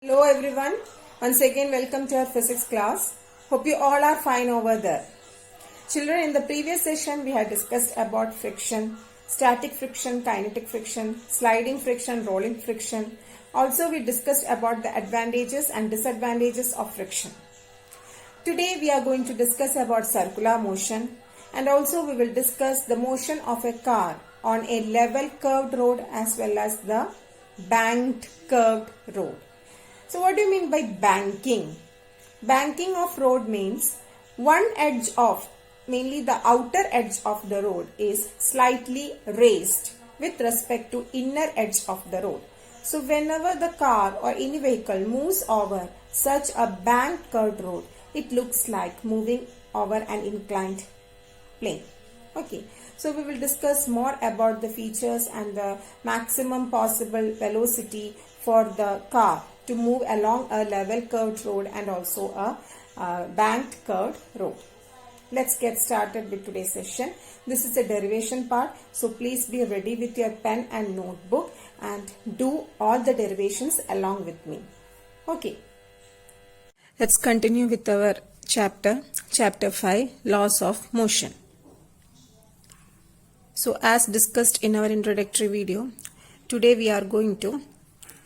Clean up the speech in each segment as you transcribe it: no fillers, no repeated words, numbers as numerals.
Hello everyone, once again welcome to our physics class. Hope you all are fine over there. Children, in the previous session we had discussed about friction, static friction, kinetic friction, sliding friction, rolling friction. Also we discussed about the advantages and disadvantages of friction. Today we are going to discuss about circular motion, and also we will discuss the motion of a car on a level curved road as well as the banked curved road. So what do you mean by banking? Banking of road means one edge of, mainly the outer edge of the road is slightly raised with respect to inner edge of the road. So whenever the car or any vehicle moves over such a banked curved road, it looks like moving over an inclined plane. Okay, so we will discuss more about the features and the maximum possible velocity for the car to move along a level curved road and also a banked curved road. Let's get started with today's session. This is a derivation part, so please be ready with your pen and notebook and do all the derivations along with me. Okay. Let's continue with our chapter 5, Laws of Motion. So as discussed in our introductory video, today we are going to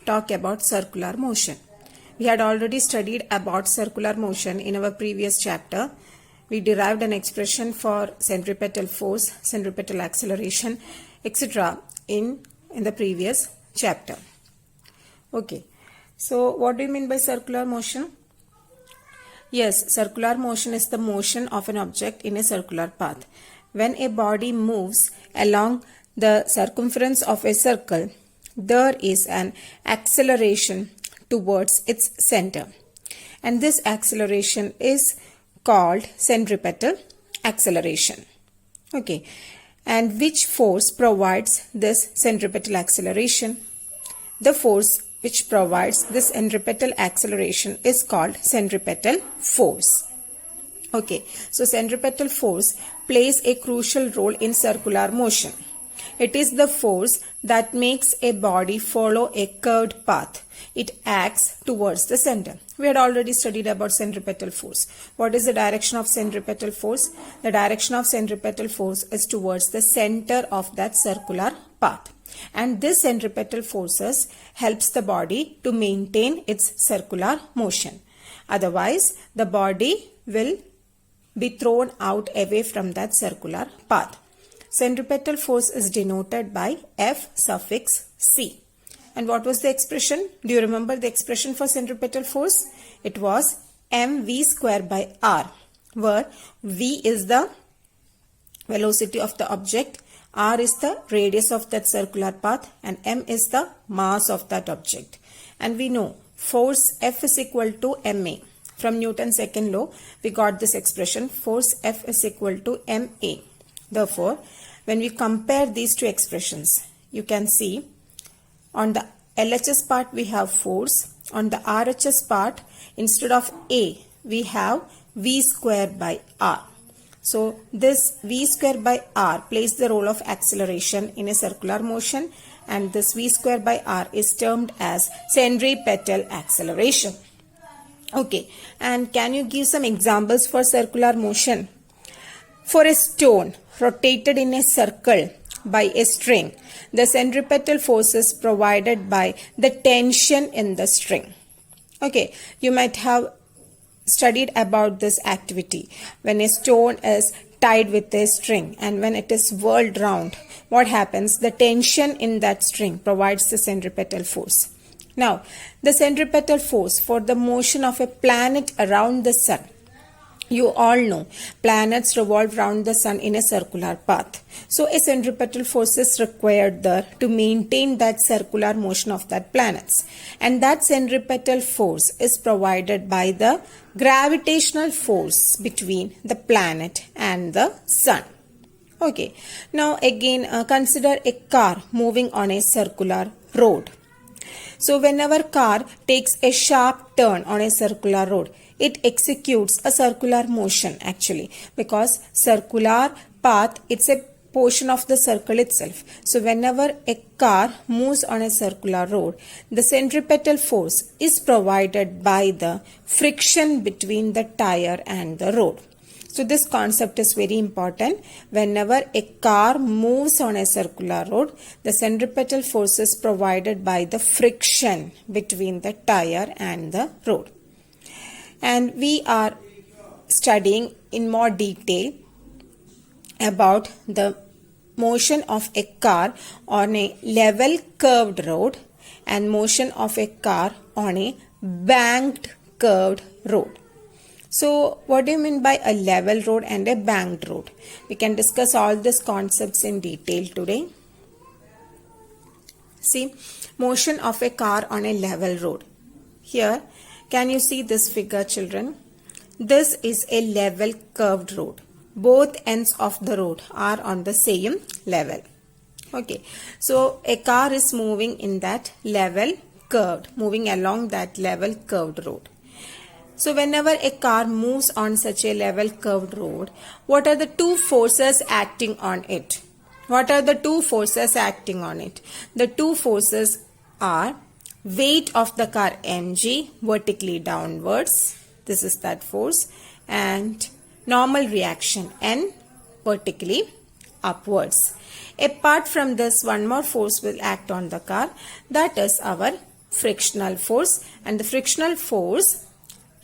talk about circular motion. We had already studied about circular motion in our previous chapter. We derived an expression for centripetal force, centripetal acceleration, etc. in the previous chapter. Okay, so what do you mean by circular motion? Yes, circular motion is the motion of an object in a circular path. When a body moves along the circumference of a circle, there is an acceleration towards its center, and this acceleration is called centripetal acceleration. Okay, and which force provides this centripetal acceleration? The force which provides this centripetal acceleration is called centripetal force. Okay, so centripetal force plays a crucial role in circular motion. It is the force that makes a body follow a curved path. It acts towards the center. We had already studied about centripetal force. What is the direction of centripetal force? The direction of centripetal force is towards the center of that circular path. And this centripetal forces helps the body to maintain its circular motion. Otherwise, the body will be thrown out away from that circular path. Centripetal force is denoted by F suffix C. And what was the expression? Do you remember the expression for centripetal force? It was mv square by r, where v is the velocity of the object, r is the radius of that circular path, and m is the mass of that object. And we know force F is equal to ma. From Newton's second law, we got this expression, force F is equal to ma. Therefore, when we compare these two expressions, you can see on the LHS part we have force, on the RHS part instead of A we have V square by R. So this V square by R plays the role of acceleration in a circular motion, and this V square by R is termed as centripetal acceleration. Okay, and can you give some examples for circular motion? For a stone rotated in a circle by a string, the centripetal force is provided by the tension in the string. Okay, you might have studied about this activity. When a stone is tied with a string and when it is whirled round, what happens? The tension in that string provides the centripetal force. Now, the centripetal force for the motion of a planet around the sun. You all know planets revolve around the sun in a circular path. So a centripetal force is required there to maintain that circular motion of that planets. And that centripetal force is provided by the gravitational force between the planet and the sun. Okay, now again consider a car moving on a circular road. So whenever car takes a sharp turn on a circular road, it executes a circular motion actually, because circular path, it's a portion of the circle itself. So whenever a car moves on a circular road, the centripetal force is provided by the friction between the tire and the road. So this concept is very important. Whenever a car moves on a circular road, the centripetal force is provided by the friction between the tire and the road. And we are studying in more detail about the motion of a car on a level curved road and motion of a car on a banked curved road. So what do you mean by a level road and a banked road? We can discuss all these concepts in detail today. See, motion of a car on a level road. Here, can you see this figure, children? This is a level curved road. Both ends of the road are on the same level. Okay, so a car is moving in that level curved, moving along that level curved road. So whenever a car moves on such a level curved road, what are the two forces acting on it? What are the two forces acting on it? The two forces are weight of the car mg vertically downwards, this is that force, and normal reaction n vertically upwards. Apart from this, one more force will act on the car, that is our frictional force, and the frictional force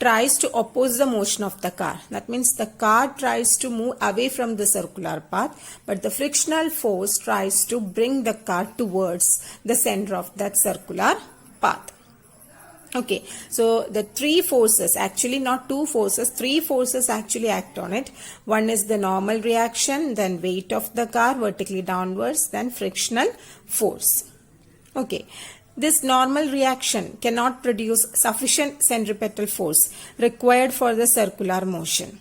tries to oppose the motion of the car. That means the car tries to move away from the circular path, but the frictional force tries to bring the car towards the center of that circular path. Okay, so the three forces, actually not two forces, three forces actually act on it. One is the normal reaction, then weight of the car vertically downwards, then frictional force. Okay. This normal reaction cannot produce sufficient centripetal force required for the circular motion.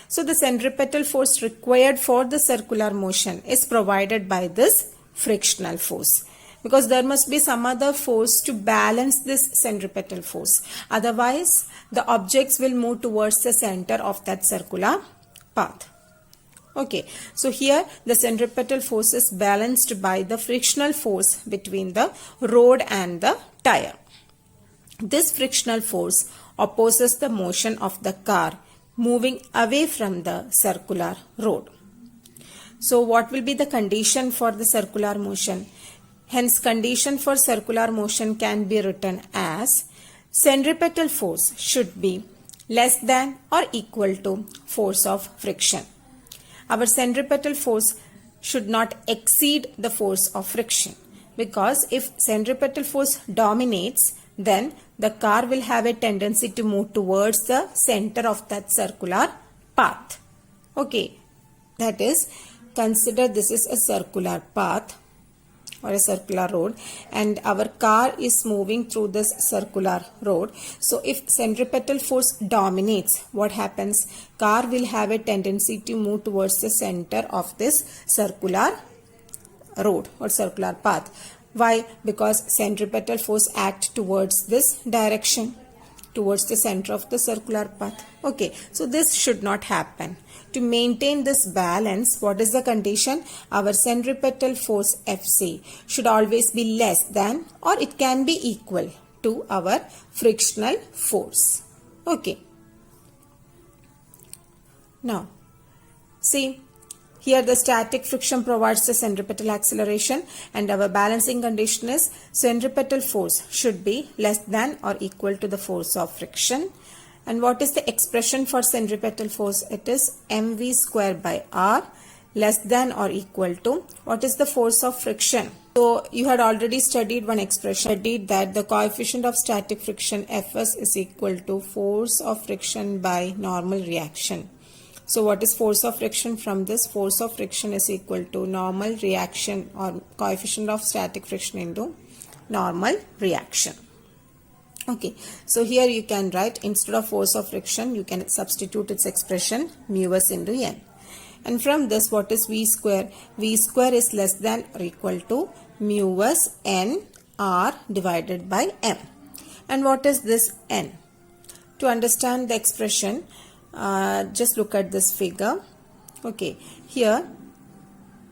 So the centripetal force required for the circular motion is provided by this frictional force, because there must be some other force to balance this centripetal force. Otherwise, the objects will move towards the center of that circular path. Okay, so here the centripetal force is balanced by the frictional force between the road and the tire. This frictional force opposes the motion of the car moving away from the circular road. So what will be the condition for the circular motion? Hence, condition for circular motion can be written as centripetal force should be less than or equal to force of friction. Our centripetal force should not exceed the force of friction, because if centripetal force dominates, then the car will have a tendency to move towards the center of that circular path. Okay, that is, consider this is a circular path or a circular road, and our car is moving through this circular road. So if centripetal force dominates, what happens? Car will have a tendency to move towards the center of this circular road or circular path. Why? Because centripetal force acts towards this direction, towards the center of the circular path. Okay, so this should not happen. To maintain this balance, what is the condition? Our centripetal force Fc should always be less than, or it can be equal to, our frictional force. Okay. Now, see, here the static friction provides the centripetal acceleration, and our balancing condition is centripetal force should be less than or equal to the force of friction. And what is the expression for centripetal force? It is mv square by r less than or equal to, what is the force of friction? So you had already studied one expression, studied that the coefficient of static friction Fs is equal to force of friction by normal reaction. So what is force of friction? From this, force of friction is equal to normal reaction or coefficient of static friction into normal reaction. Okay, so here you can write, instead of force of friction, you can substitute its expression mu s into n. And from this, what is V square? V square is less than or equal to mu s n r divided by m. And what is this n? To understand the expression, just look at this figure. Okay, here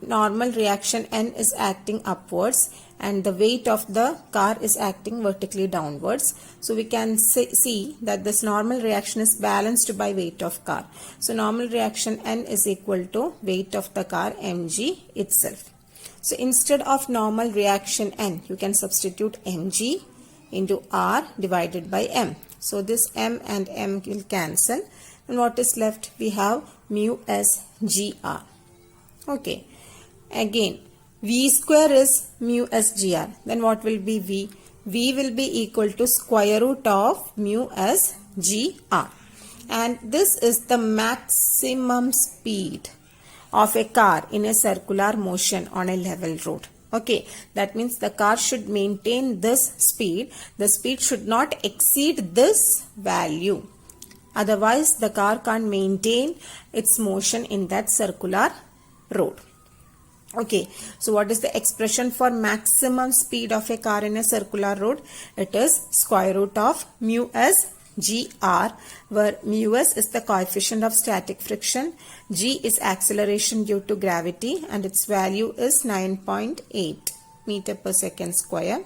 normal reaction N is acting upwards and the weight of the car is acting vertically downwards. So we can see that this normal reaction is balanced by weight of car. So normal reaction N is equal to weight of the car mg itself. So instead of normal reaction N, you can substitute mg into R divided by M. So this M and M will cancel, and what is left? We have mu S gr. Okay. Again, V square is mu S gr. Then what will be V? V will be equal to square root of mu S gr. And this is the maximum speed of a car in a circular motion on a level road. Okay, that means the car should maintain this speed. The speed should not exceed this value. Otherwise, the car can't maintain its motion in that circular road. Okay, so what is the expression for maximum speed of a car in a circular road? It is square root of mu S gr, where mu s is the coefficient of static friction, g is acceleration due to gravity, and its value is 9.8 meter per second square,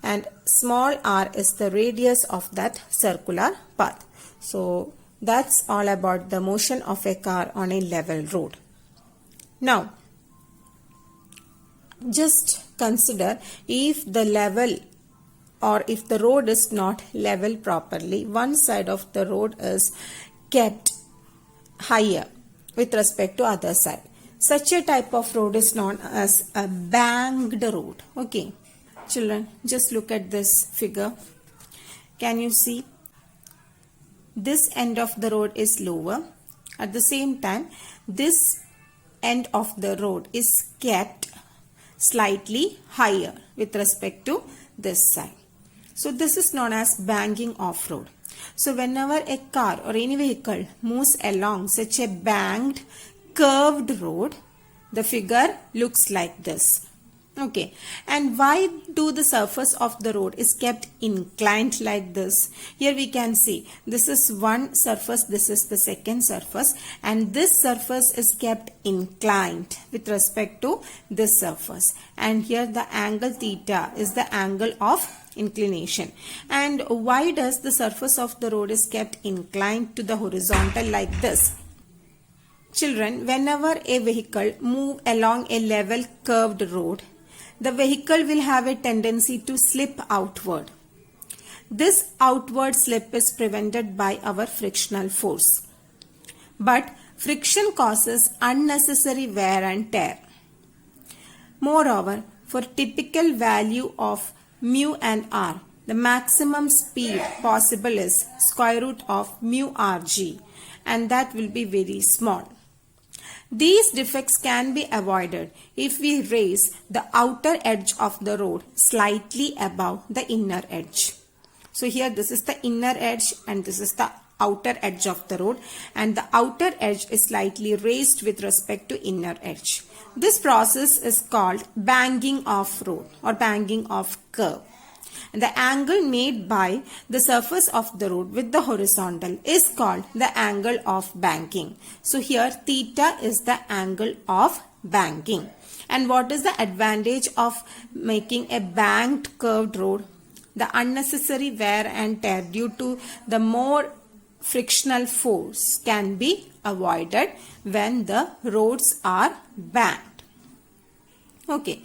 and small r is the radius of that circular path. So that's all about the motion of a car on a level road. Now just consider, if the level or if the road is not level properly, one side of the road is kept higher with respect to other side. Such a type of road is known as a banked road. Okay, children, just look at this figure. Can you see? This end of the road is lower. At the same time, this end of the road is kept slightly higher with respect to this side. So this is known as banking off-road. So whenever a car or any vehicle moves along such a banked, curved road, the figure looks like this. Okay, and why do the surface of the road is kept inclined like this? Here we can see this is one surface, this is the second surface, and this surface is kept inclined with respect to this surface, and here the angle theta is the angle of inclination. And why does the surface of the road is kept inclined to the horizontal like this? Children, whenever a vehicle move along a level curved road, the vehicle will have a tendency to slip outward. This outward slip is prevented by our frictional force. But friction causes unnecessary wear and tear. Moreover, for typical value of mu and r, the maximum speed possible is square root of mu rg, and that will be very small. These defects can be avoided if we raise the outer edge of the road slightly above the inner edge. So here this is the inner edge and this is the outer edge of the road, and the outer edge is slightly raised with respect to inner edge. This process is called banking off road or banking off curve. And the angle made by the surface of the road with the horizontal is called the angle of banking. So here theta is the angle of banking. And what is the advantage of making a banked curved road? The unnecessary wear and tear due to the more frictional force can be avoided when the roads are banked. Okay.